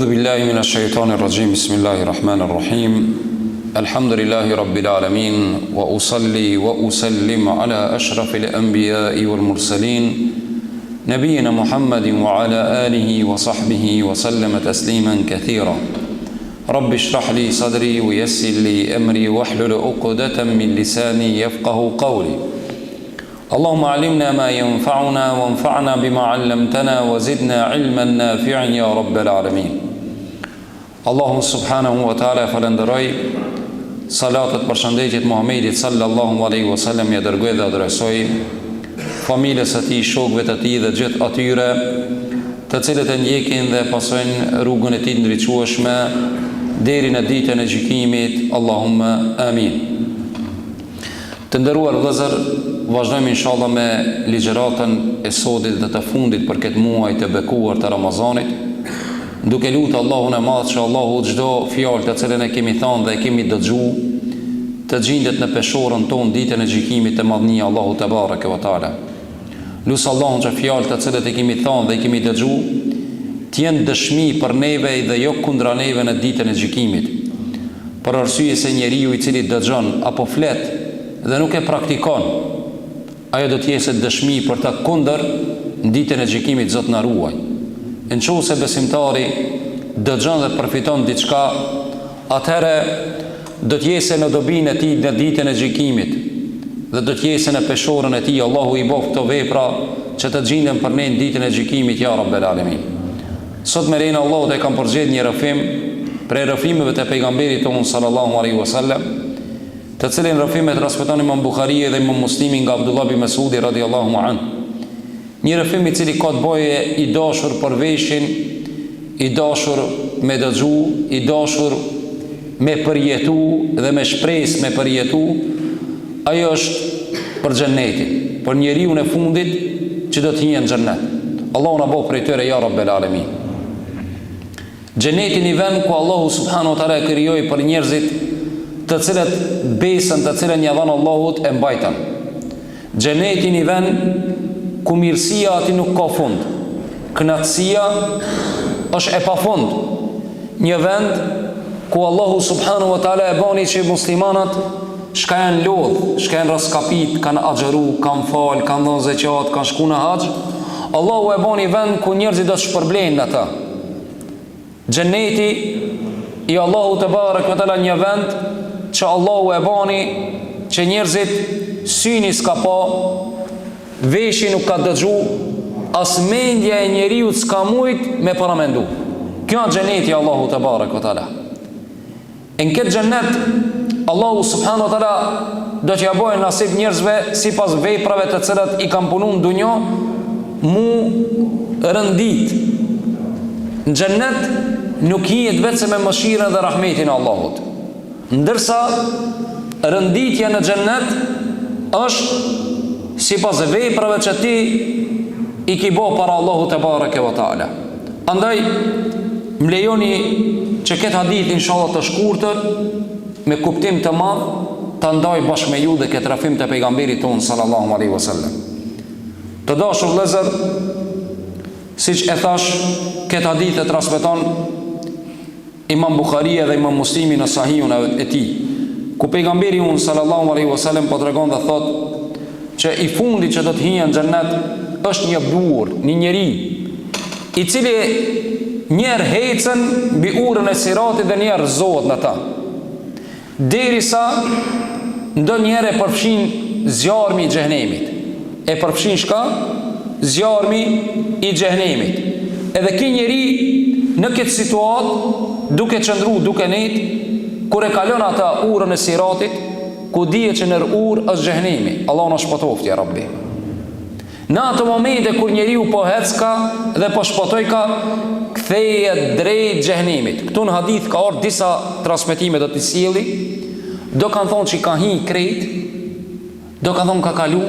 أعوذ بالله من الشيطان الرجيم بسم الله الرحمن الرحيم الحمد لله رب العالمين وأصلي وأسلم على أشرف الأنبياء والمرسلين نبينا محمد وعلى آله وصحبه وسلم تسليما كثيرا رب اشرح لي صدري ويسر لي أمري واحلل عقدة من لساني يفقه قولي اللهم علمنا ما ينفعنا وانفعنا بما علمتنا وزدنا علما نافعا يا رب العالمين اللهم سبحانه وتعالى falenderoj salatet për shëndetjet Muhamedit sallallahu alaihi wasallam ja dërgoj dhe adresoj familjes së tij, shokëve të tij dhe gjithë atyre të cilët e ndjekin dhe pasojnë rrugën e tij të ndriçueshme deri në ditën e gjykimit. Allahumma amin. Të nderuar vëllezër, vazhdojmë inshallah me ligjëratën e sodit dhe të fundit për këtë muaj të bekuar të Ramazanit, duke lutur Allahun e Madh që Allahu çdo fjalë të cilën e kemi thënë dhe e kemi dëgjuar të gjendet në peshorën tonë ditën e gjykimit të madhnia Allahu te bareke ve taala. Lut Allahun që fjalët të cilët e kemi thënë dhe e kemi dëgjuar të jenë dëshmi për neve dhe jo kundra neve në ditën e gjykimit. Për arsye se njeriu i cili dëgjon apo flet dhe nuk e praktikon, ajo do të jetë dëshmi për ta kundër në ditën e gjykimit. Zot na ruaj. Nëse besimtari dëgjon dhe përfiton diçka, atëherë do të jetë në dobinë e tij në ditën e gjykimit dhe do të jetë në peshorën e tij. Allahu i bëf këto vepra që të gjenden për ne në ditën e gjykimit ya Rabbel Alamin. Sot me lenin Allahu e kam përgjigjur një rrëfim prej rrëfimeve të pejgamberit tonë sallallahu alaihi wasallam, të cilin rrëfim e transmeton Imam Buhariu dhe Imam Muslimi nga Abdullah bin Mas'udi radhiyallahu anhu. Një rrëfim i cili ka të bëjë i dashur për veshin, i dashur me dëgju, i dashur me përjetu dhe me shpresë me përjetu. Ajo është për xhenetin, për njeriu në fundit që do të hyjë në xhenet. Allahu na bëj prej tyre ya Rabbel Alamin. Xheneti një vend ku Allahu subhanahu wa taala krijoi për njerëzit të cilët besën, të cilën ja dhan Allahut e mbajtën. Xheneti një vend ku mirësia aty nuk ka fund, kënaqësia është e pafund. Një vend ku Allahu subhanahu wa taala e bani që muslimanat shka janë lodh, shka janë raskapit, kanë agjëru, kanë fal, kanë dhënë zeqat, kanë shku në haxh. Allahu e bani vend ku njerëzit do të shpërblejnë në ta. Xheneti i Allahu te barek ve teala një vend që Allahu e bani që njerëzit syni s'ka pa, veshi nuk ka dëgju, as mendja e njeriu s'ka mujt me paramendu. Kjo është xheneti i Allahu te barek ve teala. Në këtë xhenet Allahu subhanahu wa taala do t'ja bëjë nasib njerëzve sipas veprave të cilat i kanë punuar në dunjë mu rëndit. Në xhenet nuk hihet vetëm me mëshirën dhe rahmetin e Allahut, ndërsa rënditja në xhenet është sipas veprave që ti i ke bërë para Allahut te bareke ve taala. Andaj më lejoni që këtë hadith inshallah të shkurtër me kuptim të madh ta ndaj bashkë me ju dhe këtë rrëfim të pejgamberit ton sallallahu alaihi wasallam. Të dashur vëllezër, siç e thash, këtë hadith e transmeton Imam Buhariu dhe Imam Muslimi në Sahihun e tij, ku pejgamberi un sallallahu alaihi wasallam po tregon dhe thot që i fundi që do të hyjë në xhennet është një burr, një njeri i cili njerë hecën mbi urën e siratit dhe njerë rëzohet në ta, derisa ndonjëherë e përfshin zjarmi i xhehenemit. E përfshin shka? Zjarmi i xhehenemit. Edhe ky njeri në këtë situatë, duke qëndru, duke net, kur e kalon ata urën e siratit, ku dihet që nër urë është xhehenemi. Allah na shpëtoft ya Rabbi. Në ato momente kur njeriu po hecka dhe po shpëtojka, kthehet drejt xhehenemit. Këtu në hadith ka ardhur disa transmetime do të sjelli, do kanë thonë që ka hi krejt, do kanë thonë ka kalu,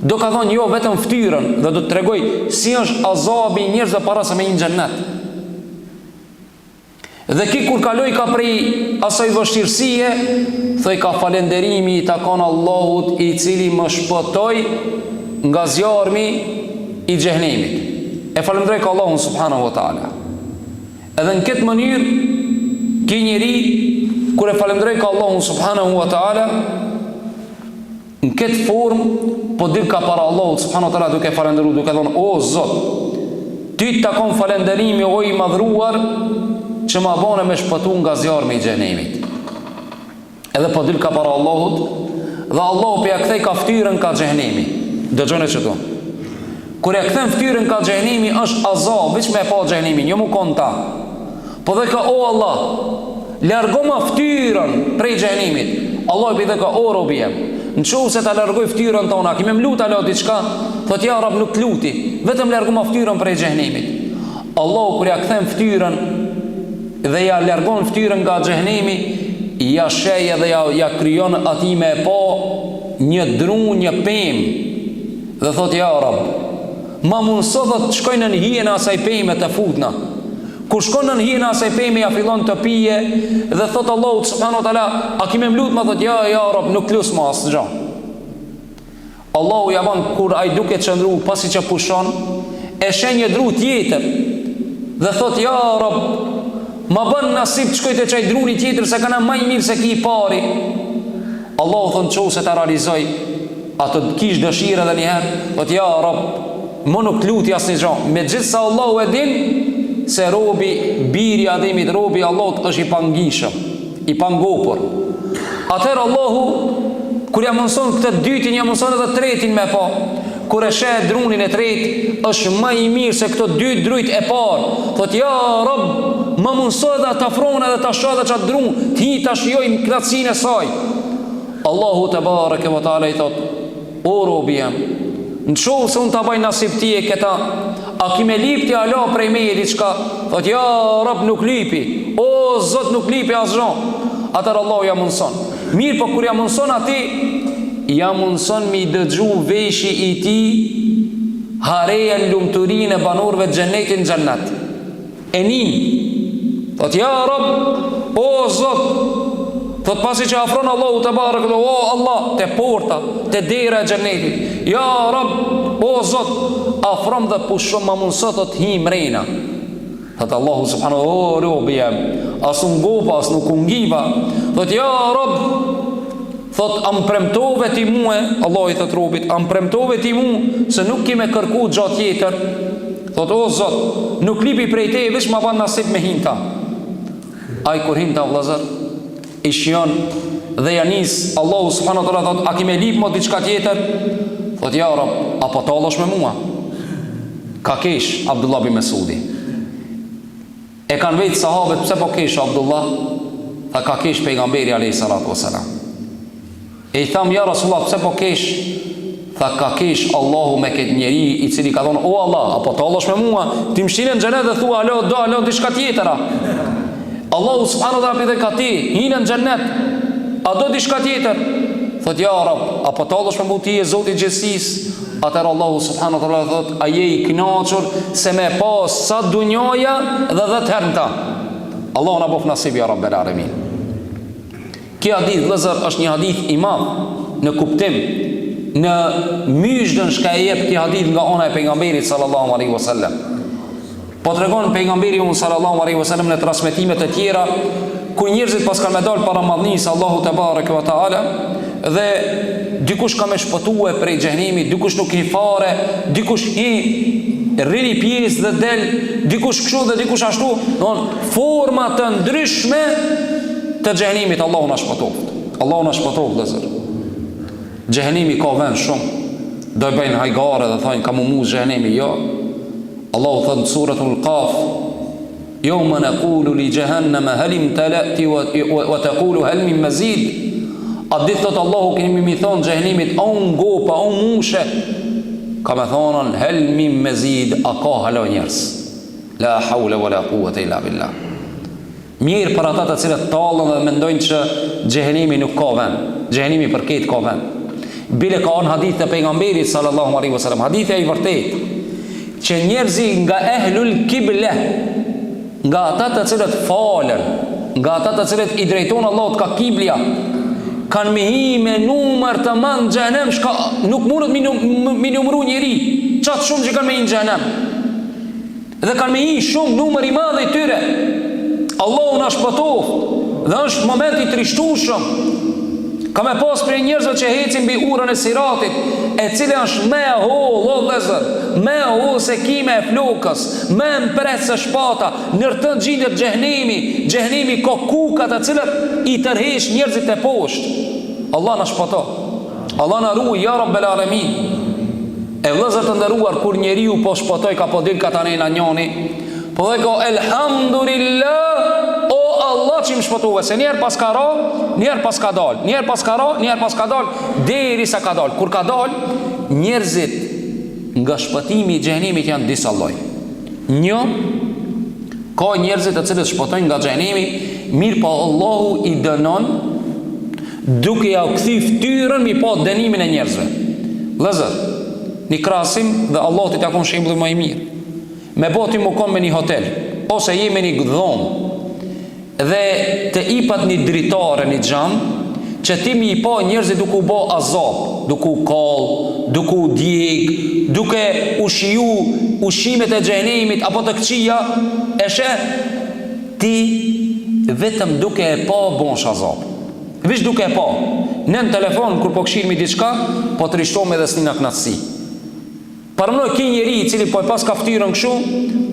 do ka thonë jo vetëm ftyrën, dhe do të tregoj si është azabi i njerëzve para se me një xhennet. Dhe ki kur kaloi ka prej asaj vështirësie, thoj ka falenderimi i takon Allahut i cili më shpëtoi nga zjarmi i xhehenemit. E falenderoj ka Allahun subhanahu wa taala. Edhe në këtë mënyrë ky njeri kur e falenderoj ka Allahun subhanahu wa taala në këtë formë po dil ka para Allahut subhanahu wa taala duke falendëruar, duke thonë o Zot, ty të takon falenderimi o i madhruar që ma bane me shpëtu nga zjarmi i xhenemit. Edhe po dil ka para Allahut dhe Allahu pe ja kthej ka ftyrën ka xhenemi. Dëgjoni çto. Kur e kthen ftyrën ka xhenemi është azab, veç me pa xhenemin, jo mu konta. Po dhe ka o Allah, largo ma ftyrën prej xhenemit. Allah i dhe ka o robi jem, në qovë se ta largoj ftyrën tona, kime më luta lo diçka, thot ja rab nuk luti, vetëm largo ma ftyrën prej xhenemit. Allah kur ja kthen ftyrën dhe ja largon ftyrën nga xhenemi, ja sheje dhe ja kryon ati me pa një dru, një pemë, dhe thot ja rab, ma mundëso dhe të shkojnë në hijen asaj pejme të futna. Kur shkojnë në hijen asaj pejme ja fillon të pije dhe thot Allahu subhanahu wa taala, a kime mlut ma thot ja rab, nuk lus ma asë gja. Allahu ja ban kur ai duke qëndru pasi që pushon, e shen një dru tjetër dhe thot ja rab, ma bën nasib të shkoj të qaj druni tjetër se kana maj mirë se ki i pari. Allahu thon qohë se ta realizoj atë kish dëshire dhe njëherë, thot ja rab, më nuk luti asë një gjanë, me gjithë sa Allahu e din se robi, biri Ademit, robi Allahut është i pangishëm, i pangopër. Atëherë Allahu, kur ja mëson këtë dytin, ja mëson edhe tretin me pa. Kur e sheh drunin e tret, është më i mirë se këto dy drujt e parë. Thot ja Rab, më mëson edhe ta afron edhe ta shoh edhe çat drun, ti ta shijoj knatësinë e saj. Allahu te bareke ve taala i thot: o robi jam, në qovë se unë të baj nasib ti e këta, a ki me lip ti ala prej me e diçka? Thot ja Rab nuk lipi, o Zot nuk lipi asgjon. Atër Allah ja mundson. Mirë, po kur ja mundson ati, ja mundson mi dëgju veshi i ti hareja në lumëturin e banorve xhenetin xhennet. E nin, thot ja Rab, o Zot, thot pasi që afron Allahu të barë, o Allah, te porta, te dera e xhenetit, ja Rab, o Zot, afron dhe pushon ma mundësot, thot hi mrena. Thot Allahu subhanahu, o robi jam, as unë gopa, as nuk unë ngiva. Thot ja Rab, thot am premtove ti muë, Allah i thot robit, am premtove ti muë, se nuk kime kërku gjatë tjetër. Thot o Zot, nuk lipi prej te, vish ma ban nasib me hinta. Aj kur hinta vlazër, i shion dhe janis Allahu subhanahu wa taala thot, a kime lip mo diçka tjetër? Thot ja Rab, apo tallosh me mua? Ka kesh Abdullah bin Mesudi. E kanë vetë sahabët, pse po kesh Abdullah? Tha ka kesh pejgamberi alayhi salatu wasalam. E i tham ja Rasulullah, pse po kesh? Tha ka kesh Allahu me këtë njeri i cili ka thonë, o Allah, apo tallosh me mua? Ti më shinen në xhenet dhe thua alo, do alo diçka tjetër. Allahu subhanahu wa taala pide ka ti, hinë në xhenet, a do diçka tjetër? Thot ja Rab, apo tallosh me mua ti e Zoti i gjithësisë? Atër Allahu subhanahu wa taala thot, a je i kënaqur se me pas sa dunjoja dhe 10 herë ta. Allahu na bof nasib ya Rabbel alamin. Ky hadith vëllazër është një hadith i madh në kuptim, në myshdën shka e jep ky hadith nga ana e pejgamberit sallallahu alaihi wasallam. Po tregon pejgamberi sallallahu alaihi wasallam në transmetimet e tjera ku njerëzit pas kanë me dal para madhnisë Allahu te bareke ve taala dhe dikush ka me shpëtue prej xhenemit, dikush nuk i fare, dikush i rrini pjesë dhe del, dikush kështu dhe dikush ashtu, don forma të ndryshme të xhenemit. Allahu na shpëtoft. Allahu na shpëtoft vëllazër. Xhenemi ka vend shumë. Do i bëjnë hajgare dhe thonë ka mumu xhenemi, jo. Allahu thot në suratul Qaf: "Yawma naqulu li jahannama hal imtala'ti wa taqulu hal min mazid." A ditë thot Allahu kemi mi thonë xhenemit, o ngopa, o mushe, ka me thonën hel mim me zid, a ka halo njerës. La hawla wa la quwwata illa billah. Mirë për ata të cilët tallën dhe mendojnë që xhenemi nuk ka vend, xhenemi për këtë ka vend. Bile ka në hadith të pejgamberit sallallahu alaihi wasallam, hadithi i vërtet, që njerëzi nga ehlul kible, nga ata të cilët falen, nga ata të cilët i drejton Allahut ka kiblja, kanë me hi me numër të madh në xhenem, shka nuk mundet mi numëru njeri, qatë shumë që kanë me hi në xhenem. Dhe kanë me i shumë numër i madh i tyre. Allahu na shpëtoft. Dhe është moment i trishtueshëm. Ka me pas për njerëzve që hecin mbi urën e Siratit, e cila është me hollë, o vëllezër, me hollë se kime e flokës, me mpret se shpata, nërtën gjindet xhehenimi ka kukat e cilat i tërhesh njerëzit e poshtë. Allah na shpëto. Allah na ruaj ya Rabbel Alamin. E vëllezër të nderuar, kur njeriu po shpëtoj ka po dil katanena njoni, po dhe ka elhamdulillah, o Allah që më shpëtove, se njerë pas ka ra, njerë pas ka dal, njerë pas ka ra, njerë pas ka dal, deri sa ka dal. Kur ka dal, njerëzit nga shpëtimi i xhehenimit janë disa lloj. Një, ka njerëzit të cilët shpëtojnë nga xhehenimi, mirë po Allahu i dënon duke ja kthy fytyrën mi pa dënimin e njerëzve. Vëllezër, një krasim dhe Allah t'i takon shembull më i mirë. Me boti më kom me një hotel, ose jemi një dhomë, dhe të ipat një dritare, një xham, që ti mi i pa njerëzit duke u bo azab, duke u kall, duke u djeg, duke u shiju ushimet e xhenemit apo të këqija, e sheh ti vetëm duke e pa bon shazab. Vish duke e pa. Në telefon kur po këshirmi diçka, po trishtohem edhe s'nina knatësi. Parëmnoj ki njeri i cili po e pas ka ftyrën këshu,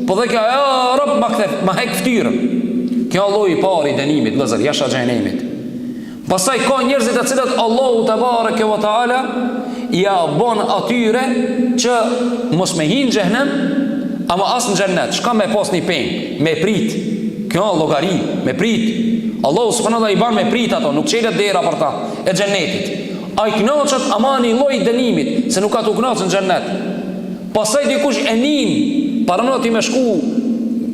po dhe kja, Rab, ma hek ftyrën. Kjo Allah i pari dënimit, vëllezër, jashtë xhenemit. Pastaj ka njerëzit e cilët Allahu te bareke ve taala ja bon atyre që mos me hinë xhenem, ama as në xhennet. Çka me pas një peng, me prit. Kjo llogari, me prit. Allahu subhanahu wa taala i ban me prit ato, nuk çelet dera për ta e xhennetit. Ai knoçet ama një lloj dënimit, se nuk ka të knoçën në xhennet. Pastaj dikush e nin, paranoti me shku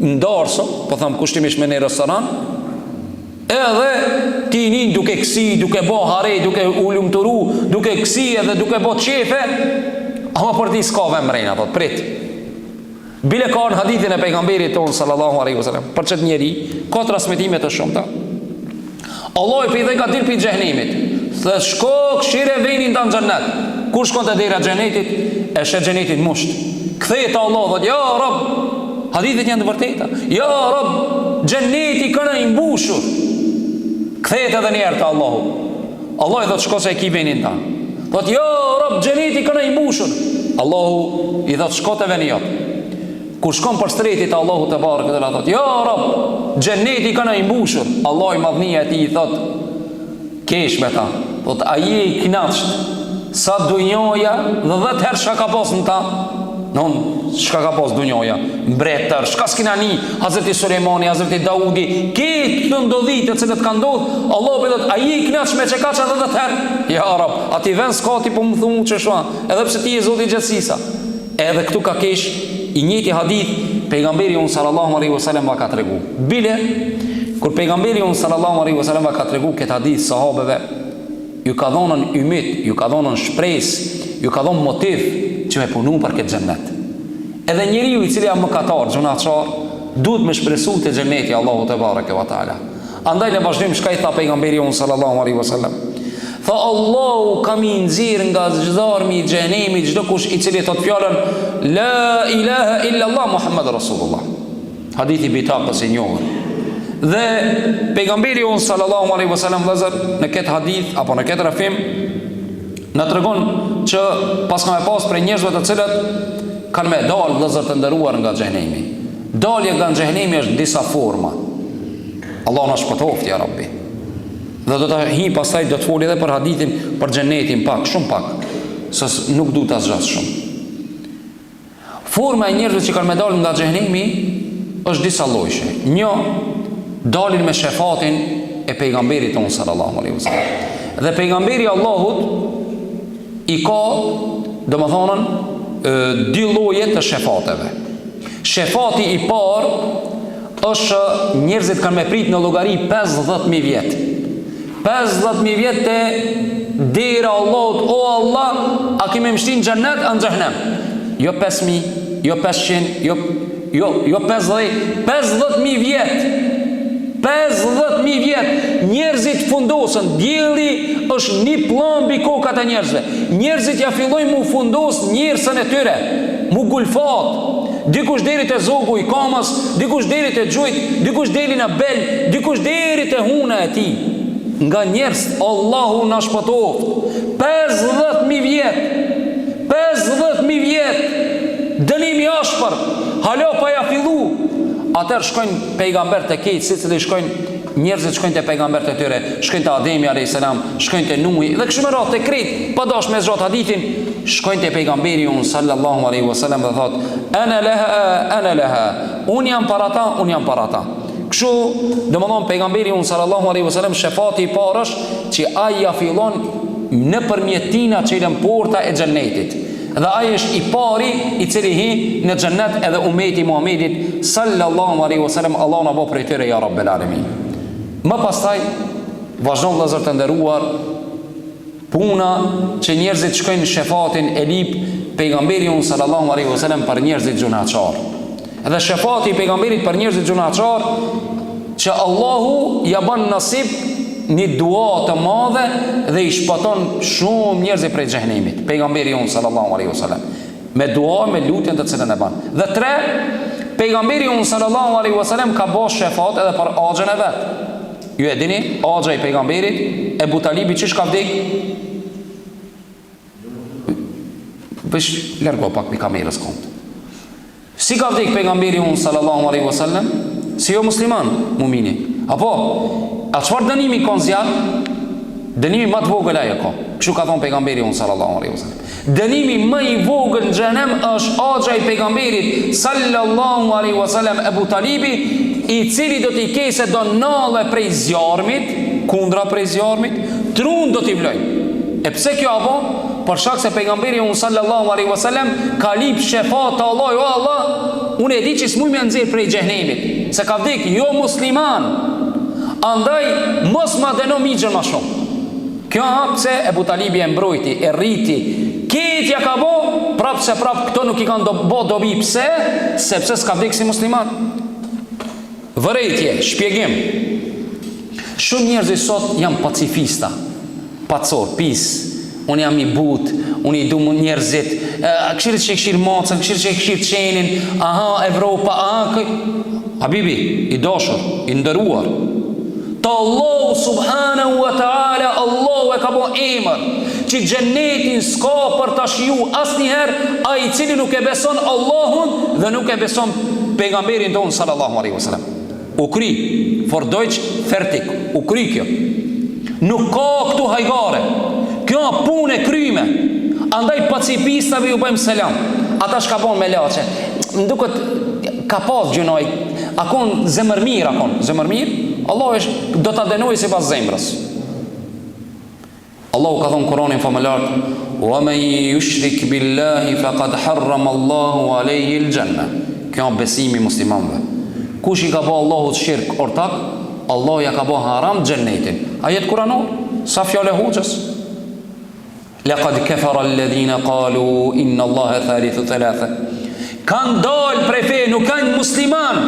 ndarso, po tham kushtimisht me në restoran, edhe ti nin duke kësi, duke bo hare, duke u lumturu, duke kësi edhe duke bo qefe, ama për ti s'ka vemrejna, thot, prit. Bile ka në hadithin e pejgamberit tonë, sallallahu alaihi wasallam, për qëtë njeri, ka transmetime të shumta. Allah i pejde ka dirë për xhenemit, dhe shko këshire venin të në xhennet. Kur shkon të dera xhenetit, e shet xhenetit musht. Kthejt Allah, dhët, ja Rab, hadithit janë të vërteta, ja Rab, xheneti këna i mbushur. Kthejt edhe njerë të Allahu. Allah i dhët shko se e ki venin ta. Dhët, ja Rab, xheneti këna i mbushur. Allahu i dhët shko të veni jotë. Kur shkon për stretit Allahu të barë këtë la thot, ja Rab, xheneti këna i mbushur. Allah i madhnia e ti i thot, kesh me ta. Thot, a je i knasht sa dunjoja dhe 10 herë shka ka pos në ta. Non, shka ka pos dunjoja, mbretër, shka s'kina një, Hazreti Sulejmani, Hazreti Daudi, këtë të ndodhit e cilët ka ndodh, Allah përdojt, a je i knasht me që ka që 10 herë? Ja Rab, ati ven s'ka ti po më thumu që shua, edhe pse ti e zoti gjëtsisa. Edhe këtu ka kesh i njëti hadith, pejgamberi unë sallallahu alaihi wasallam va ka të regu. Bile, kur pejgamberi unë sallallahu alaihi wasallam va ka të regu këtë hadith sahabeve, ju ka dhonën ymit, ju ka dhonën shpres, ju ka dhonën motiv që me punu për këtë xhennet. Edhe njeriu i cili jam mëkatar, gjunaqar, duhet me shpresu të xhenneti Allahu te bareke ve taala. Andaj në vazhdim shka i tha pejgamberi unë sallallahu alaihi wasallam. Tha Allahu kam i nxirr nga zgjarmi i xhenemit çdo kush i cili thot fjalën la ilaha illa Allah Muhammed Rasulullah. Hadithi bitaqës e njohur. Dhe pejgamberi unë sallallahu alaihi wasallam në këtë hadith apo në këtë rafim na tregon që pas ka me pas për njerëzve të cilët kanë me dalë vëllezër të nderuar nga xhenemi. Dalja nga xhenemi është disa forma. Allah na shpëtoft ja Rabbi. Dhe do të hi pastaj do të foli edhe për hadithin për xhenetin pak, shumë pak, se nuk du të zgjas shumë. Forma e njerëzve që kanë me dalë nga xhenemi është disa lloje. Një, dalin me shefatin e pejgamberit tonë sallallahu alaihi wasallam. Dhe pejgamberi Allahut i ka, domethënën, dy lloje të shefateve. Shefati i parë është njerëzit kanë me prit në llogari 50.000 vjet. 50.000 vjet të dera Allahut, o Allah, a kemi mështin xhennet anë xhenem? Jo 5.000, jo 500, jo 50.000 vjet. 50.000 vjet njerëzit fundosën. Dielli është një pllomb mbi kokat e njerëzve. Njerëzit ja fillojnë mu fundos njerësën e tyre, mu gulfat. dikush deri te zogu I kamës, dikush deri te xhujt, dikush deri në bel, dikush deri te huna e tij. Nga njerëz Allahu na shpëtoft. 50.000 vjet. 50.000 vjet. Dënimi I ashpër. Halo pa ja fillu. Atër shkojnë pejgamber të kejtë, si cili shkojnë njerëzit shkojnë të pejgamber të tyre, shkojnë të Ademi a.s, shkojnë të Nuhi, dhe kështu me radhë të krejt, pa dash me zxat hadithin, shkojnë të pejgamberi unë sallallahu alaihi wasallam dhe thot, ana laha, unë jam para ta, unë jam para ta. Kështu, dhe më thonë pejgamberi unë sallallahu alaihi wasallam, shefati I parësh, që aja fillon në përmjetina që I lën porta e xhennetit. Dhe ai është I pari I cili hi në xhennet edhe ummeti Muhamedit sallallahu alaihi wasallam, Allah na bëj prej tyre ya rabbel alamin. Më pastaj vazhdon vëllezër të nderuar puna që njerëzit shkojnë shefatin e lip pejgamberi unë sallallahu alaihi wasallam për njerëzit gjunaçar. Edhe shefati I pejgamberit për njerëzit gjunaçar që Allahu ja bën nasib një dua të madhe dhe I shpëton shumë njerëz prej xhenemit. Pejgamberi unë sallallahu alaihi wasallam me dua, me lutjen të cilën e bën. Dhe 3, pejgamberi unë sallallahu alaihi wasallam ka bërë shefat edhe për axhën e vet. Ju e dini, axha I pejgamberit Ebu Talibi çish ka vdek? Vesh largo pak me kamerës kont. Si ka vdek pejgamberi unë sallallahu alaihi wasallam? Si jo musliman, mumini. Apo a çfarë dënimi ka zgjat? Dënimi më të vogël ai ka. Kështu ka thënë pejgamberi unë sallallahu alaihi wasallam. Dënimi më I vogël në xhenem është axha I pejgamberit sallallahu alaihi wasallam Ebu Talibi, I cili do t'i kese do nalle prej zjarmit, kundra prej zjarmit, trun do t'i vloj. E pse kjo apo? Për shkak se pejgamberi unë sallallahu alaihi wasallam ka lip shefat të Allah, o Allah, unë e di që s'muj me nxjerr prej xhenemit, se ka vdek jo musliman. Andaj mos ma dëno migjën ma shumë. Kjo pse Ebu Talibi e mbrojti, e rriti, ketja ka bo, prap se prap këto nuk I kanë bo dobi. Pse? Sepse s'ka vdek si musliman. Vërejtje, shpjegim. Shumë njerëz sot janë pacifista, pacor, pis. Unë jam I but, unë I du njerëzit, këshirë që I këshirë mocën, këshirë që I këshirë qenin, aha, Evropa, aha, Habibi, I dashur, I ndëruar. Ta Allahu subhanahu wa ta'ala, Allahu e ka bo emër që xhennetin s'ka për ta shiju asnjëherë ai I cili nuk e beson Allahun dhe nuk e beson pejgamberin ton sallallahu alaihi wasallam. U kri, for Deutsch fertig, u kri kjo. Nuk ka këtu hajgare. Kjo punë e kryme. Andaj pacifistave ju bëjmë selam. Ata shka bon me laçe. Nduket ka pas gjunoj. Akon zemërmir akon. Zemërmir? Allah është do ta dënojë sipas zemrës. Allahu ka thënë Kur'anin famëlar: "Wa man yushrik billahi faqad harrama Allahu alayhi al-janna." Kjo besimi muslimanëve. Kush I ka bë Allahut shirk ortak, Allah ja ka bë haram xhennetin. Ajet Kur'anor, sa fjalë hoxhës. Laqad kafara alladhina qalu inna Allaha thalithu thalatha. Kanë dalë prej fe, nuk kanë musliman.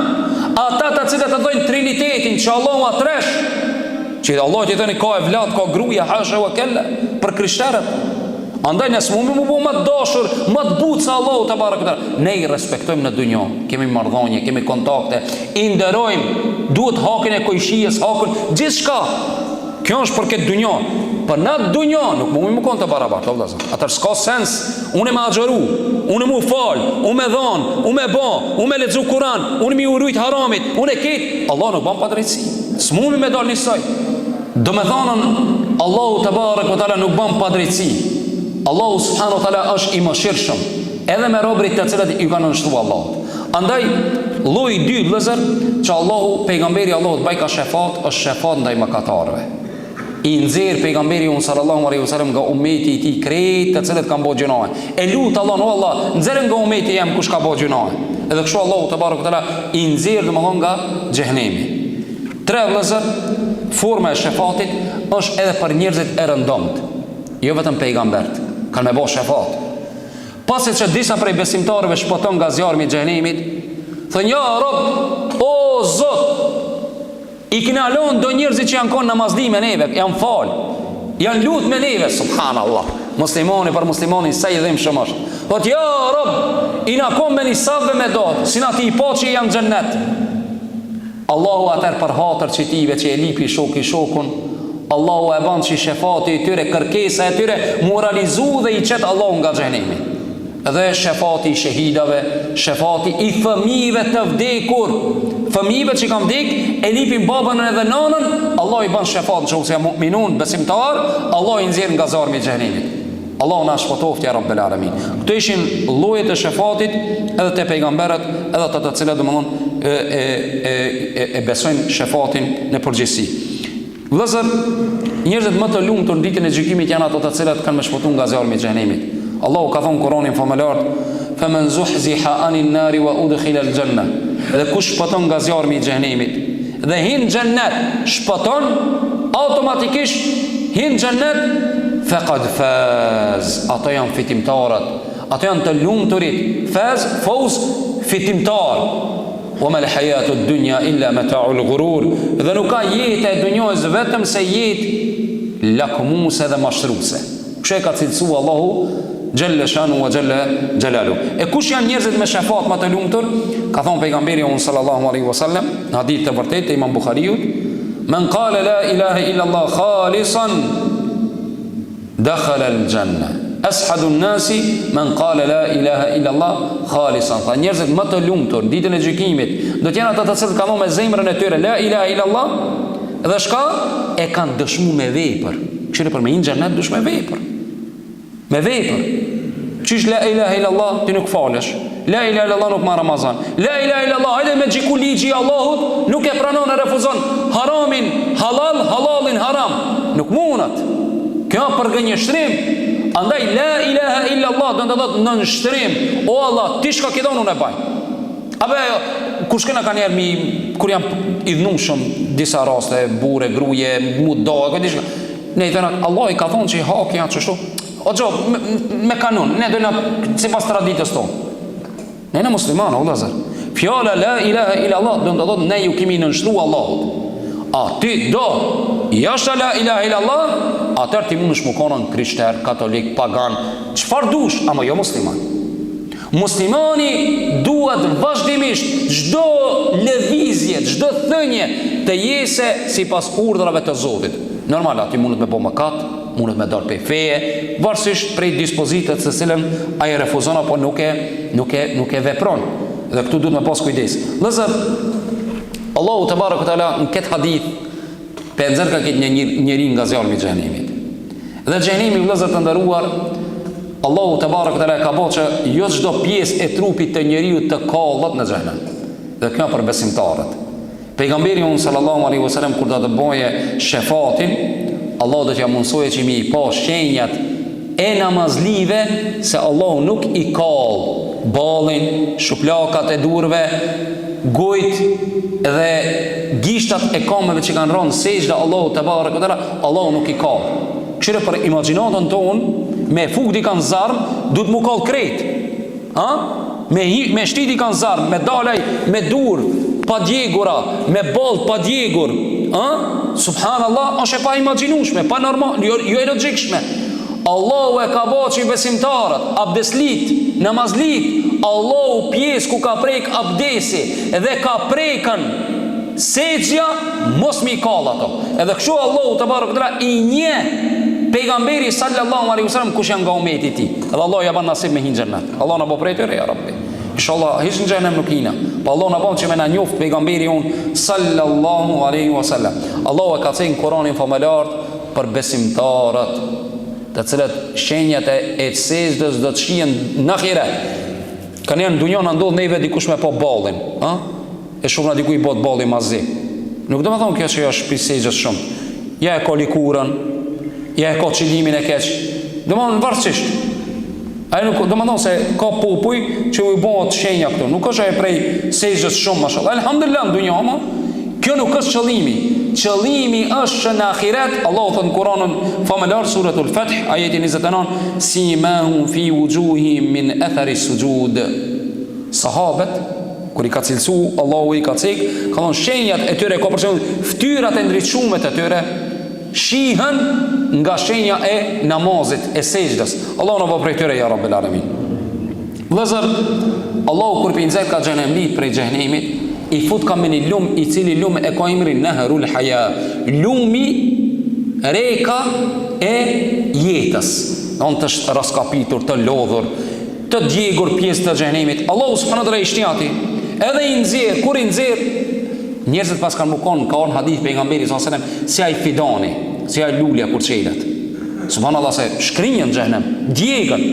Ata të cilët të dojnë trinitetin, që Allah ma tresh, që Allah të thënë ka e vlat, ka gruja, hashe wa kella, për krishterët. Andaj nësë mumi mu bu më të dashur, më të butë sa Allah të barë këtër. Ne I respektojmë në dunjo, kemi mardhonje, kemi kontakte, I nderojmë, duhet hakin e kojshijes, hakin, gjithë shka. Kjo është për këtë dunjo. Për në dunjo, nuk mumi më konë të barabartë. Atër s'ka sens, unë e me agjeru, unë e mu falë, unë me dhanë, unë me ba, unë me ledzu Kuran, unë mi urujt haramit, unë e ketë. Allah nuk ban pa drejtësi. S'mumi me dalë njësaj. Do me dhanën, Allahu të barë këtala nuk ban pa drejtësi. Allahu subhanahu wa taala është I mëshirshëm, edhe me robërit të cilët I kanë nështru Allahut. Andaj, lloji I dytë vëllezër, që Allahu, pejgamberi Allahut baj ka shefat, është shefat ndaj mëkatarëve. I nxjerr pejgamberi unë sallallahu alaihi wasallam nga ummeti I tij krejt të cilët kanë bërë gjunahe. E lut Allahun, o Allah, nxjerr nga ummeti jam kush ka bërë gjunahe. Edhe kështu Allahu te barekuhu teala I nxjerr domthon nga xhehenemi. 3 vëllezër, forma e shefatit është edhe për njerëzit e rëndomt, jo vetëm pejgambert kanë me bërë shefat. Pasi që disa prej besimtarëve shpoton nga zjarmi I xhehenemit, thonë ja Rob, o Zot, I knalon do njerëzit që janë konë namazdi me neve, janë falë, janë lutë me neve, subhanallah. muslimani për muslimanin sa i dhimbshëm është. Thot ja Rob, i na kom me një savë me dot, si na ti i po që janë në xhennet. Allahu atër për hatër që tive që e lipi shoki shokun, Allahu e ban që shefati i tyre, kërkesa e tyre moralizu dhe i qetë Allahu nga xhenemi. Dhe shefati i shehidave, shefati i fëmijëve të vdekur, fëmijëve që kanë vdek, e lipin babën edhe nanën, Allah i ban shefat që usja mu'minun, besimtar, Allah i nxjerr nga zarmi i xhenemit. Allah na shpëtoft ya Rabbel Alamin. Këto ishin llojet e shefatit edhe te pejgamberët, edhe ata të cilët domthon e besojnë shefatin në përgjithësi. Vëllazër, njerëzit më të lumtur në ditën e gjykimit janë ato të cilët kanë më shpëtuar nga zarmi i xhenemit. Allahu ka thënë Kur'anin famëlar, "Faman zuhziha anin nari wa udkhila al-janna." Dhe kush shpëton nga zjarmi i xhenemit dhe hin xhennet, shpëton automatikisht hin xhennet, faqad faz. Ato janë fitimtarët, ato janë të lumturit. Faz, fawz, fitimtar. Wa ma al-hayatu ad-dunya illa mata'ul ghurur. Dhe nuk ka jetë e dunjës vetëm se jetë lakmuese dhe mashtruese. Kështu e ka cilësuar Allahu Gjelle shanu wa gjelle gjelalu. E kush janë njerëzit me shefat më të lumtur? Ka thonë pejgamberi unë sallallahu alaihi wasallam në hadith të vërtet të Imam Bukhariut, "Men qala la ilaha illa Allah khalisan dakhala al-janna." Ashhadu an-nasi men qala la ilaha illa Allah khalisan. Tha njerëzit më të lumtur ditën e gjykimit do të jenë ata të cilët kanë me zemrën e tyre la ilaha illa Allah dhe shka e kanë dëshmuar me vepër. Kështu për me një xhenet dush me vepër. Me vepër. Qysh la ilaha illa Allah ti nuk falesh. La ilaha illa Allah nuk marr Ramazan. La ilaha illa Allah edhe me xhiku ligji i Allahut nuk e pranon e refuzon. Haramin halal, halalin haram. Nuk mundet. Kjo për gënjeshtrim. Andaj la ilaha illa Allah do të thotë në shtrim. O Allah, ti shka ke dhënë unë e baj. Apo kush kena kanë herë kur jam i dhunshëm disa raste, burre, gruaje, mudo, apo diçka. Ne i thënë Allah i ka thonë që i haki janë çështu. O gjo, me kanon, ne dojna si pas traditës tonë. Ne në muslimanë, o lazër. Fjala la ilaha illa Allah, do të thotë ne ju kemi nënshtru Allahut. A ti do, jashtë la ilaha illa Allah, atër ti mund është më konën krishter, katolik, pagan, qëfar dush, ama jo musliman. Muslimani duhet vazhdimisht çdo lëvizje, çdo thënie të jese si pas urdhrave të Zotit. Normal, ati mundet me bo mëkat, mundet me dalë pe feje, varësisht prej dispozitët së cilën ai refuzon apo nuk e vepron. Dhe këtu duhet me pas kujdes. Lëzër, Allahu te barekuhu teala në këtë hadith pe nxjerr ka këtë njeri nga zjarmi i xhenemit. Dhe xhenemi vëllezër të nderuar, Allahu te barekuhu teala ka bëu që jo çdo pjesë e trupit të njeriu të kallet në xhenem. Dhe kjo për besimtarët. Pejgamberi sallallahu alaihi wasallam kur do të bëje shefatin, Allah do t'ja mundësojë që mi i pa shenjat e namazlive se Allah nuk i kall ballin, shuplakat e durve, gojt dhe gishtat e kameve që kanë rënë sejdë Allahu te barekuhu teala, Allah nuk i kall. Këshire për imagjinatën tonë, me fugdi kanë zarm, du të mu kall krejt. Me shtiti kanë zarm, me dalaj, me dur, pa djegura, me ball pa djegur. Subhanallah, është e pa imagjinueshme, pa normal, jo e logjikshme. Allahu e ka bëu që besimtarët, abdeslit, namazlit, Allahu pjesë ku ka prek abdesi dhe ka prekën sejdja, mos mi kall ato. Edhe kështu Allahu te barekuhu teala i një pejgamberi sallallahu alaihi wasallam kush janë nga ummeti i tij. Dhe Allah ja ban nasib me hin xhennet. Allah na bëj prej tyre ya Rabbi. Inshallah hiç në xhenem nuk hina. Po Allah na bën që me na njoft pejgamberi on sallallahu alaihi wasallam. Allahu ka thënë në Kur'anin famëlar për besimtarët, të cilët shenjat e sejdës do të shihen në ahiret. Kanë në dunjë na ndodh neve dikush me pa ballin, e shumë na dikuj bot balli mazi. Nuk do të thonë kjo që është pisejës shumë. Ja e ka likurën, ja e ka qilimin e keq. Do më në varësisht. Ai nuk do të thonë se ka popuj që u bëhet shenja këtu. Nuk është ai prej sejës shumë mashallah. Alhamdulillah në dunjë ama kjo nuk është qëllimi. Qëllimi është që në ahiret, Allah thot në Kur'anin famëlar suratul Fath, ajeti 29, simahum fi wujuhihim min athari sujud. Sahabët kur i ka cilësu Allahu i ka cek, ka thonë shenjat e tyre ka për shembull fytyrat e ndriçuara të tyre shihen nga shenja e namazit, e sejdës. Allahu na bëj prej tyre ya Rabbel Alamin. Vëllazër, Allahu kur i nxjerr ka xhenemit prej xhenemit, i fut ka me një lum i cili lum e ka emrin Nahrul Haya, lumi reka e jetës. On të raskapitur, të lodhur, të djegur pjesë të xhenemit. Allahu subhanahu wa taala i shtjati. Edhe i nxjerr, kur i nxjerr, njerëzit pas kanë mukon, ka orë hadith pejgamberi sallallahu alajhi wasallam, si ai fidani, si ai lulja kur çelet. Subhanallahu se shkrinjën në xhenem, djegën.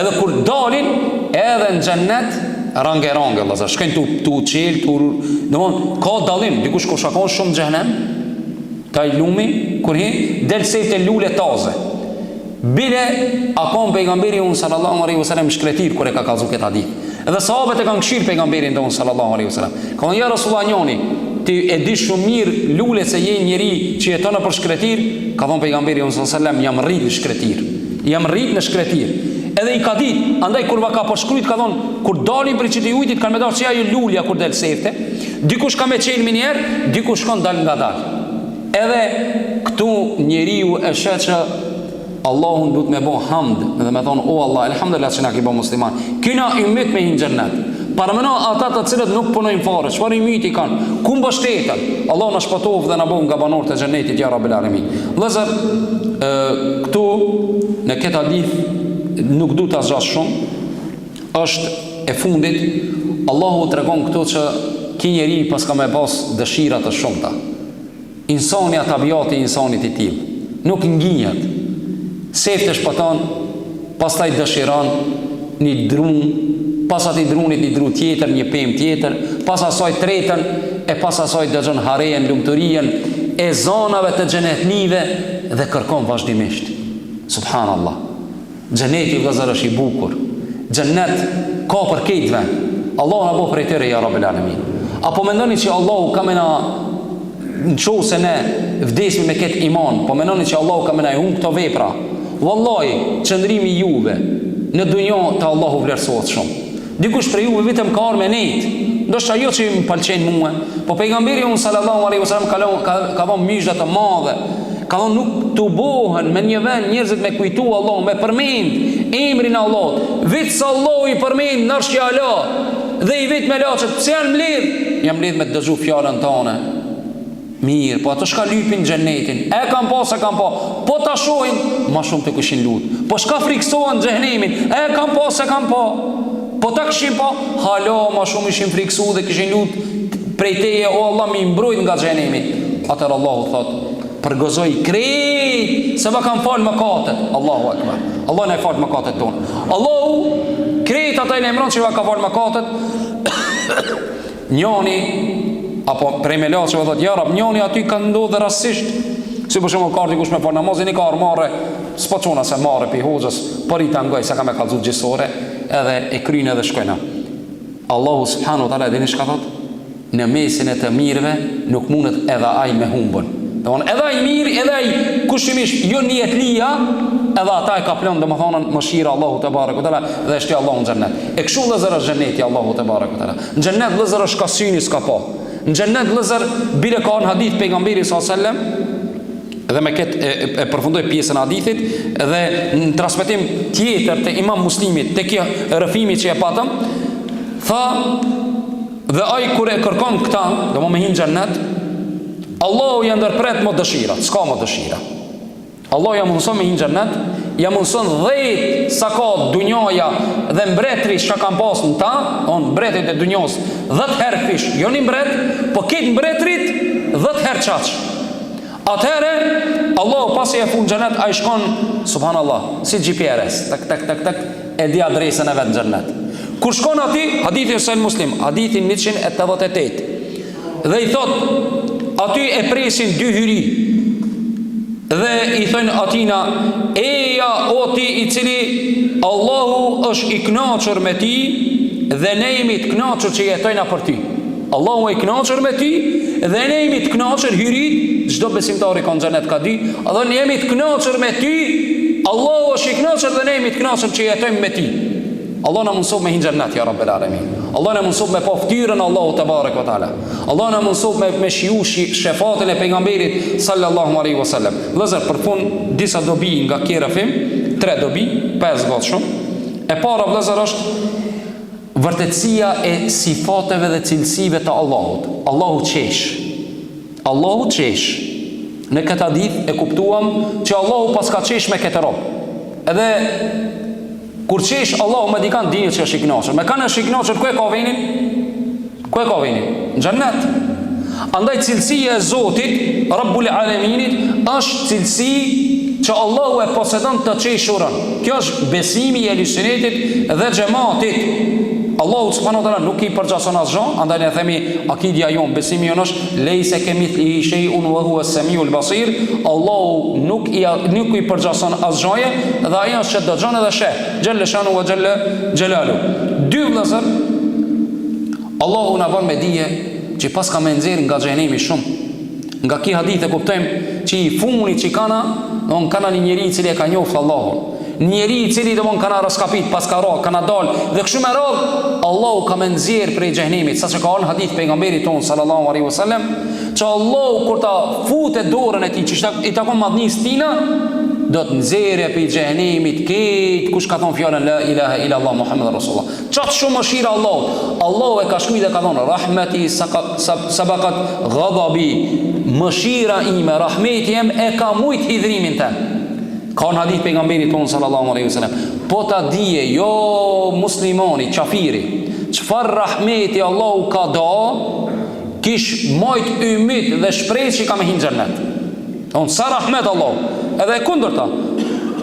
Edhe kur dalin, edhe në xhennet range Allah, shkojnë tu çel, domthon ka dallim, dikush kur shakon shumë në xhenem, ka i lumi, kur hi, del se të lule taze. Bile, akon pejgamberi unë sallallahu alaihi wasallam shkretir kur e ka kallzu këtë hadith. Edhe sahabët e kanë këshirë pejgamberin unë sallallahu alaihi wasallam. Ka thonë ja Rasulullah njoni, ti e di shumë mirë lule se je njeri që jeton për shkretir. Ka thonë pejgamberi unë sallallahu alaihi wasallam, jam rrit në shkretir. Jam rrit në shkretir. Edhe i ka ditë, andaj kur va ka përshkruajt ka thonë, kur dalin për çiti ujtit kanë më dashur si ajo lulja kur del sefte. Dikush ka me çel më një herë, dikush shkon dal ngadal. Edhe këtu njeriu e sheh që Allahun duhet me bo hamd dhe me thonë, o Allah, elhamdulillah që na ki bo musliman. Kina i myt me hinë xhennet. Parmeno ata të cilët nuk punojnë fare, çfarë i myti kanë, ku mbështeten. Allah na shpëtov dhe na bo nga banorët e xhennetit ya Rabbel Alamin. Vëllazër, këtu në këtë hadith nuk du ta zgjas shumë, është e fundit. Allahu tregon këtu që ki njeri pas ka me pas dëshira të shumta. Insani tabiati i insanit i tillë, nuk nginjet. Sefte shpëton, pastaj dëshiron një drum, pas atij drunit një dru tjetër, një pemë tjetër, pas asaj tretën, e pas asaj dëgjon harejen, lumturien e zonave të xhenetlive dhe kërkon vazhdimisht. Subhanallah. Xheneti vëllazër është i bukur. Xhennet ka për këtëve. Allahu na bëj prej tyre ya Rabbel Alamin. Apo mendoni që Allahu ka më na në qovë se ne vdesmi me këtë iman, po menoni që Allahu ka me na i humbë këto vepra. Wallahi, qëndrimi juve në dunjo të Allahu vlerësohet shumë. Dikush për juve vitëm ka arë me nejtë, ndoshta jo që më pëlqenë mua, po pejgamberi unë sallallahu alaihi wasallam ka dhënë mishda të madhe, ka dhënë nuk të bohen me një vend njerëzit me kujtu Allahu, me përmend emrin Allahut, vitë sa Allahu i përmend në arshë Allah, dhe i vitë me laqët, pse janë mbledh? Jam mbledh me të dëgju fjalën tone. Mirë, po ato shka lypin xhenetin, e kam pa se kam pa, po ta shohin, ma shumë të këshin lut. Po shka friksohen xhenemin, e kam pa se kam pa, po ta këshin pa, halo, ma shumë ishin friksu dhe këshin lut prej teje, o Allah mi mbrojt nga xhenemi. Atër Allahu thot, përgozoj krejt, se va kam falë mëkatet. Allahu akbar, Allah në e falë mëkatet tonë. Allahu krejt ata i në emron që va ka falë mëkatet. Njoni apo prej me laqëve dhët, ja rab, njoni aty ka ndodhë dhe rasisht, si për shumë karti kush me falë namazin, i ka arë mare, s'po qona se mare për i hoxës, për i të ngoj, se ka me kalzut gjisore, edhe e krynë edhe shkojna. Allahu subhanu tala edhe një shka thot, në mesin e të mirëve, nuk mundet edhe aj me humbën. Edhe aj mirë, edhe aj kushtimisht, jo njet lija, edhe ata e ka plënë dhe më thonën më shira Allahu të barë këtëla, dhe shti Allahu në gjennet. E këshu lëzër është gjenneti Allahu të barë këtëla. Në gjennet lëzër është ka syni s'ka po. Në gjennet lëzër bile ka në hadith pejgamberi s.a.s. Dhe me këtë e përfundoj pjesën hadithit, dhe në transmetim tjetër të imam muslimit, të kjo rëfimi që e patëm, tha, dhe aj kur e kërkon këta, dhe më me hinë gjennet, Allahu ja ndërpret më dëshira, s'ka më dëshira. Allahu ja mundson me hinë gjennet, ja mundson 10 sa ka dunjaja dhe mbretri që kam pas në ta, mbretrit e dunjos 10 herë fish, jo një mbret, po këtë mbretrit 10 herë qaq. Atëhere, Allahu pasi e fun gjennet, a i shkon, subhanallah, si GPS, tak, e di adresën e vetë në gjennet. Kur shkon ati, hadithi sëll muslim, hadithi 188, dhe i thot, aty e presin 2 hyri, dhe i thënë atina, eja o ti i cili Allahu është i knaqër me ti, dhe ne jemi të knaqër që jetojna për ty. Allahu e i knaqër me ti, dhe ne jemi të knaqër hyrit, çdo besimtari ka në xhenet ka di, dhe ne jemi të knaqër me ty, Allahu është i knaqër dhe ne jemi të knaqër që jetojmë me ti. Allah na mëson me xhennet ya rabbel alamin. Allah na mëson me pa ftyrën Allahu te barek ve taala. Allah na mëson me shiu shefatin e pejgamberit sallallahu alaihi wasallam. Vëllazër, për fund disa dobi nga kjo rafim, 3 dobi, 5 gjatë shumë. E para vëllazër është vërtetësia e sifateve dhe cilësive të Allahut. Allahu qesh. Allahu qesh. Në këtë hadith e kuptuam që Allahu pas ka qesh me këtë rob. Edhe kur qesh Allahu me dikan dinit që është i kënaqur. Me kanë është i kënaqur, ku e ka venin? Ku e ka venin? Në xhennet. Andaj cilësia e Zotit, Rabbul Alaminit, është cilësi që Allahu e posedon të qeshurën. Kjo është besimi i Ehlusunnetit dhe xhamatit. Allahu subhanahu wa taala nuk i përgjason asgjë, andaj ne themi akidia jon, besimi jon është leysa kemithlihi shay'un wa huwa as-sami'ul basir. Allahu nuk i përgjason asgjë dhe ai është që dëgjon edhe sheh. Jalla shanu wa jalla jalalu. Dy vëllazër, Allahu na vën me dije që pas ka më nxjerr nga xhenemi shumë. Nga ky hadith e kuptojmë që i funit që kanë një njeri i cili e ka njoft Allahun. Njeri i cili domon kana raskapit pas ka ra, kana dal dhe kështu me radh, Allahu ka më nxjerr prej xhenemit, saqë ka në hadith pejgamberit ton sallallahu alaihi wasallam, që Allahu kur ta futet dorën e tij që i takon madhnis tina, do të nxjerrë prej xhenemit këtë kush ka thon fjalën la ilaha illa Allah Muhammedur Rasulullah. Çat shumë mëshira Allahu. Allahu e ka shkruar dhe ka thonë rahmeti sabaqat ghadabi. Mëshira ime, rahmeti im e ka mujt hidhrimin tën. Ka në hadith pejgamberit ton sallallahu alaihi wasallam, po ta dije jo muslimani, qafiri, çfar rahmeti Allahu ka do, kish mojt ymit dhe shpresë që ka me hinë xhennet. On sa rahmet Allahu, edhe kundërta.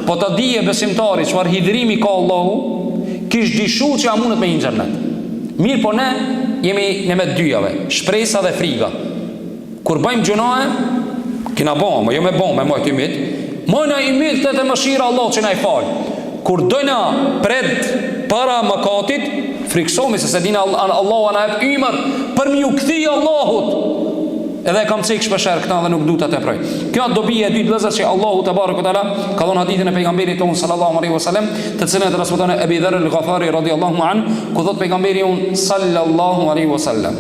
Po ta dije besimtari çfar hidhrimi ka Allahu, kish dishu që amunët me hinë xhennet. Mirë, po ne jemi në me dyjave, shpresa dhe friga. Kur bëjmë gjunahe, kina bëmë, jo me bëmë, me mojt ymit, mojna i mirë të mëshira Allah që na i falë. Kur dojna pred para mëkatit, friksomi se dina Allah ana e për ymër për mi u këthi Allahut. Edhe kam cek shpesher këta dhe nuk du të proj. Kjo dobi e dytë vëllezër që Allahu te barekuhu teala ka dhënë hadithin e pejgamberit ton sallallahu alaihi wasallam, të cilën e transmeton Abu Dharr al-Ghafari radhiyallahu anhu, ku thot pejgamberi on sallallahu alaihi wasallam: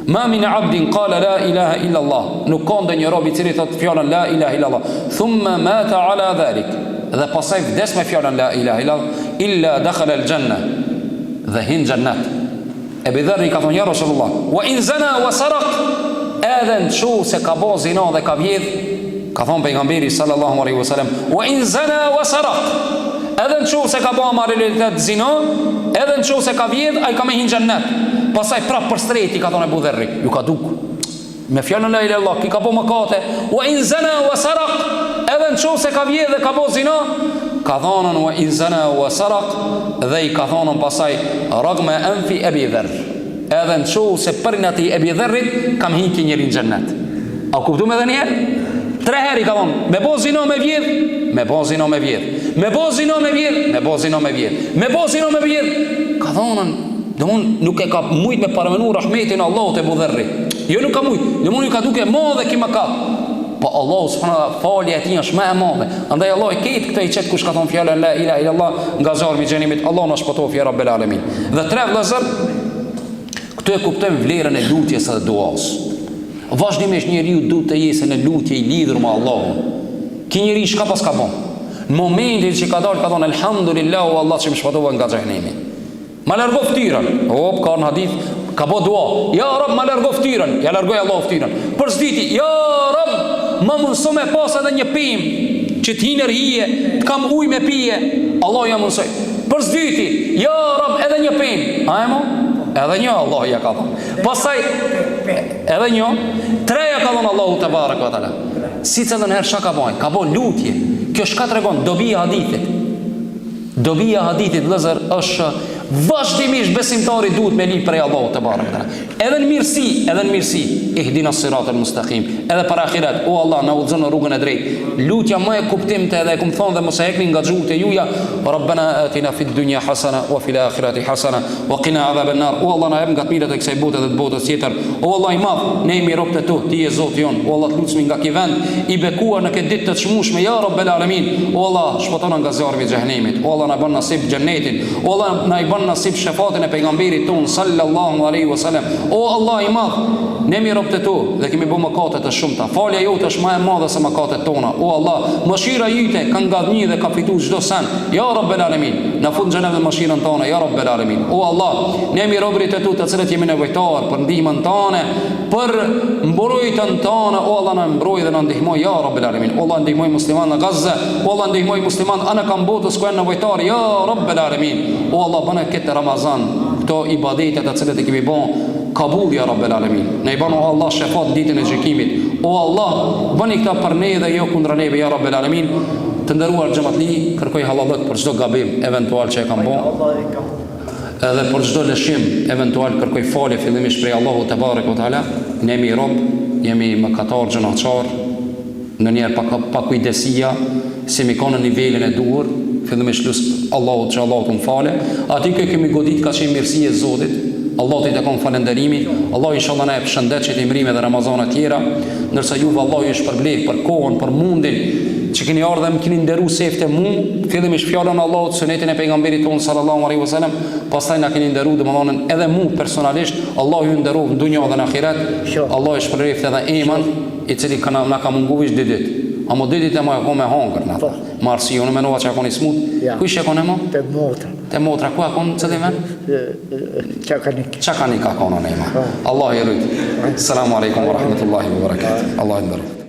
Ma min abdin qala la ilaha illa Allah. Nuk ka ndonjë rob i cili thot fjalën la ilaha illa Allah, thumma mata ala dhalik, dhe pastaj vdes me fjalën la ilaha illa Allah, illa dakhala al-janna, dhe hin jannat. Abu Dharr ka thonë ja Rasulullah, wa in zana wa saraq, edhe në shu se ka bo zina dhe ka vjedh, ka thonë pejgamberi sallallahu alaihi wasallam, wa in zana wa saraq, edhe në shu se ka bo marrëlitet zina, edhe në shu se ka vjedh, ai ka me hin jannat. Pasaj prap për streti ka thonë Abu Dharri, ju ka duk me fjallën la ilaha illallah, ki ka po mëkate, wa in zana wa saraq, edhe në qovë se ka vjedh dhe ka po zina, ka thonën wa in zana wa saraq, dhe i ka thonën pasaj ragme anfi Abi Dharr, edhe në qovë se përnë ati Abi Dharrit kam hinki njërin gjennet. A kuptu me dhe njerë? 3 herë i ka thonë, me bo zina me vjedh, me bo zina me vjedh, me bo zina me vjedh, me bo zina me vjedh, me bo zina me vjedh. Ka thonën, nuk e ka mujt me paramenu rahmetin Allahu te Abu Dharri. Jo nuk ka mujt, ju ka duke madhe ki mëkat. Po Allahu subhanahu falja e tij është më e madhe. Andaj Allah i ketë këtë i çet kush ka thon fjalën la ilaha illa Allah nga zarmi i xhenimit, Allah na shpëtof ya rabbel alamin. Dhe 3 vëllezër, këtu e kuptojmë vlerën e lutjes së duas. Vazhdimisht njeriu duhet të jesë në lutje i lidhur me Allahun. Ki njeri çka pas ka bën? Në momentin që ka dalë ka thon elhamdulillah Allah që më shpëtova nga xhenimi. Ma largo ftyrën. Ka në hadith, ka bo dua. Ja Rab, ma largo ftyrën. Ja largoj Allah ftyrën. Për zditi, ja Rab, ma mundëso me pas edhe një pim, që t'hinër hije, t'kam uj me pije. Allah ja mundësoj. Për zditi, ja Rab, edhe një pim. A e mo? Edhe një Allah ja ka thonë. Pasaj, edhe një, 3 ja ka thonë Allahu te barekuhu teala. Si që dhe nëherë shka ka bojnë? Ka bo lutje. Kjo shka të regon, dobija hadithit. Dobija hadithit, lëzër, Vazhdimisht besimtari duhet me li prej Allahut te barekuta. Edhe në mirësi, ihdina siratal mustaqim. Edhe për ahiret, o Allah, na udhëzon në rrugën e drejtë. Lutja më e kuptimte edhe kum thon dhe mos e hekni nga xhut e juaja. Rabbana atina fid dunya hasana wa fil akhirati hasana wa qina adhaban nar. O Allah, na jep nga të mirat e kësaj bote dhe të botës tjetër. O Allah i madh, ne jemi robët e tu, ti je Zoti jon. O Allah, lutsemi nga ky vend i bekuar në këtë ditë të çmueshme, ya rabbel alamin. O Allah, shpëtona nga zjarri i xhenemit. O Allah, na bën nasib xhenetin. O Allah, na i bën nasib shefatin e pejgamberit ton sallallahu alaihi wasallam. O Allah i madh, ne jemi robët e tu dhe kemi bërë mëkate të shumta. Falja jote është më e madhe se mëkatet tona. O Allah, mëshira jote ka ngadhnjë dhe ka fituar çdo sen. Ya rabbel alamin. Na fund xhenem dhe mëshirën tonë, ya rabbel alamin. O Allah, ne jemi robërit e tu të cilët jemi nevojtar për ndihmën tonë, për mbrojtjen tonë. O Allah, na mbroj dhe na ndihmoj, ya rabbel alamin. O Allah, ndihmoj musliman në Gaza. O Allah, ndihmoj musliman anë Kambodës ku janë nevojtar, ya rabbel alamin. O Allah, bana këtë Ramazan, këto ibadete të cilët e kemi bën kabul, ya rabbel alamin. Ne i bano Allah shefat ditën e gjykimit. O Allah, bëni këta për ne dhe jo kundra neve, ya rabbel alamin. Të nderuar xhamatli, kërkoj hallallet për çdo gabim eventual që e kam bën. Edhe për çdo lëshim eventual kërkoj falje fillimisht prej Allahut te barek ve taala. Ne jemi rob, jemi mëkatar gjunaçar, ndonjëherë pa kujdesia, si mi kanë në nivelin e duhur, fillimisht lut Allahut që Allahu të më falë. Aty që kemi godit ka qenë mirësia e Zotit. Allahu t'i takon falënderimi. Allahu inshallah na jep shëndet që të imrime dhe Ramazane të tjera, ndërsa juve Allahu ju shpërblet për kohën, për mundin që keni ardhur dhe më keni nderuar sefte mund, fillimisht fjalën e Allahut, sunetin e pejgamberit ton sallallahu alaihi wasallam, pastaj na keni nderuar domthonë edhe mu personalisht. Allahu ju nderoj në dunjë dhe në ahiret. Allahu e shpërblet edhe Eman, i cili na ka munguar çdo ditë. Amo dy ditë më me hongër na. Marsi unë mendova që akon i smut. Ku ishe akon emo? Te motra. Te motra ku akon cili men? Çakanik akon ema. Allah i rrit. Assalamu alaikum wa rahmatullahi wa barakatuh. Allah i nderoj.